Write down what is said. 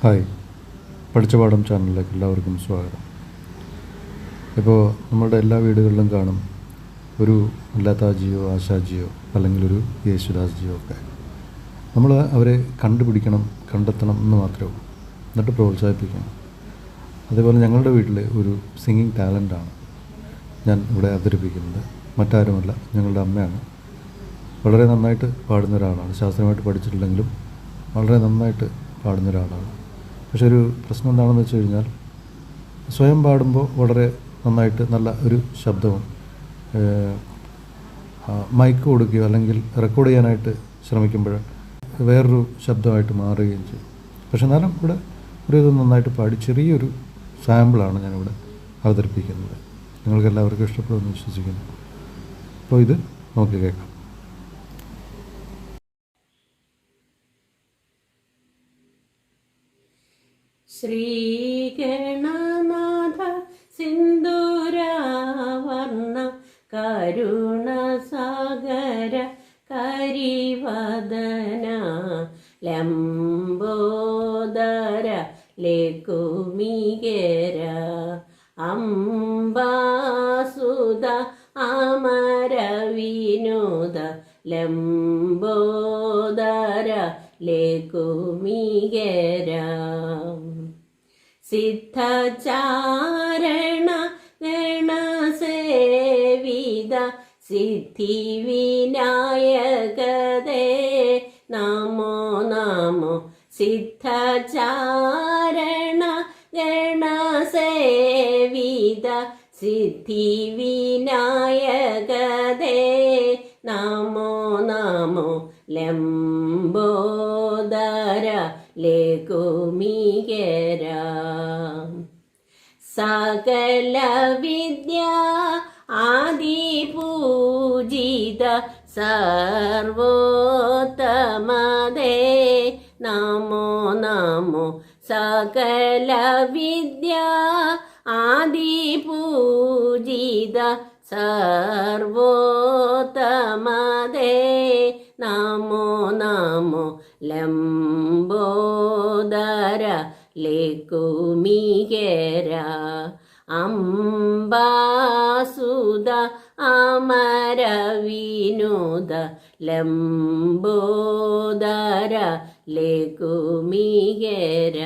Hi, പഠിച്ച പാഠം ചാനലിലേക്ക് എല്ലാവർക്കും സ്വാഗതം. ഇപ്പോൾ നമ്മളുടെ എല്ലാ വീടുകളിലും കാണും ഒരു ലതാജിയോ ആശാജിയോ അല്ലെങ്കിൽ ഒരു യേശുദാസ്ജിയോ ഒക്കെ. നമ്മൾ അവരെ കണ്ടുപിടിക്കണം, കണ്ടെത്തണം എന്ന് മാത്രമേ ഉള്ളൂ, എന്നിട്ട് പ്രോത്സാഹിപ്പിക്കണം. അതേപോലെ ഞങ്ങളുടെ വീട്ടിൽ ഒരു സിംഗിങ് ടാലൻ്റാണ് ഞാൻ ഇവിടെ അവതരിപ്പിക്കുന്നത്. മറ്റാരുമല്ല, ഞങ്ങളുടെ അമ്മയാണ്. വളരെ നന്നായിട്ട് പാടുന്ന ഒരാളാണ്. ശാസ്ത്രീയമായിട്ട് പഠിച്ചിട്ടില്ലെങ്കിലും വളരെ നന്നായിട്ട് പാടുന്ന ഒരാളാണ്. പക്ഷെ ഒരു പ്രശ്നം എന്താണെന്ന് വെച്ച് കഴിഞ്ഞാൽ, സ്വയം പാടുമ്പോൾ വളരെ നന്നായിട്ട് നല്ല ഒരു ശബ്ദവും മൈക്ക് കൊടുക്കുകയോ അല്ലെങ്കിൽ റെക്കോർഡ് ചെയ്യാനായിട്ട് ശ്രമിക്കുമ്പോൾ വേറൊരു ശബ്ദമായിട്ട് മാറുകയും ചെയ്യും. പക്ഷെ എന്നാലും ഇവിടെ ഇത് നന്നായിട്ട് പാടി ചെറിയൊരു സാമ്പിളാണ് ഞാനിവിടെ അവതരിപ്പിക്കുന്നത്. നിങ്ങൾക്ക് എല്ലാവർക്കും ഇഷ്ടപ്പെടുമെന്ന് വിശ്വസിക്കുന്നു. അപ്പോൾ ഇത് നോക്കി കേൾക്കാം. ശ്രീഗണനാഥ സിന്ദൂരാവർണ്ണ കരുണസാഗര കരിവദന ലംബോദര ലേകുമികര അംബാസുത അമര വിനോദ ലംബോദര ലേകുമികര സിദ്ധചാരണ ഗണസേവിത സിദ്ധി വിനായകദേ നമോ നമോ. സിദ്ധചാരണ ഗണസേവിത സിദ്ധി വിനായകദേ നമോ നമോ. ലംബോദര ലേകുമികര സകല വിദ്യ ആദിപൂജിത സർവോത്തമദേ നമോ നമോ. സകല വിദ്യ ആദിപൂജിത സർവോത്തമദേ നമോ നമോ. ലംബോദര ലേകുമികര അംബാസുത അമര വിനോദ ലംബോദര ലേകുമികര.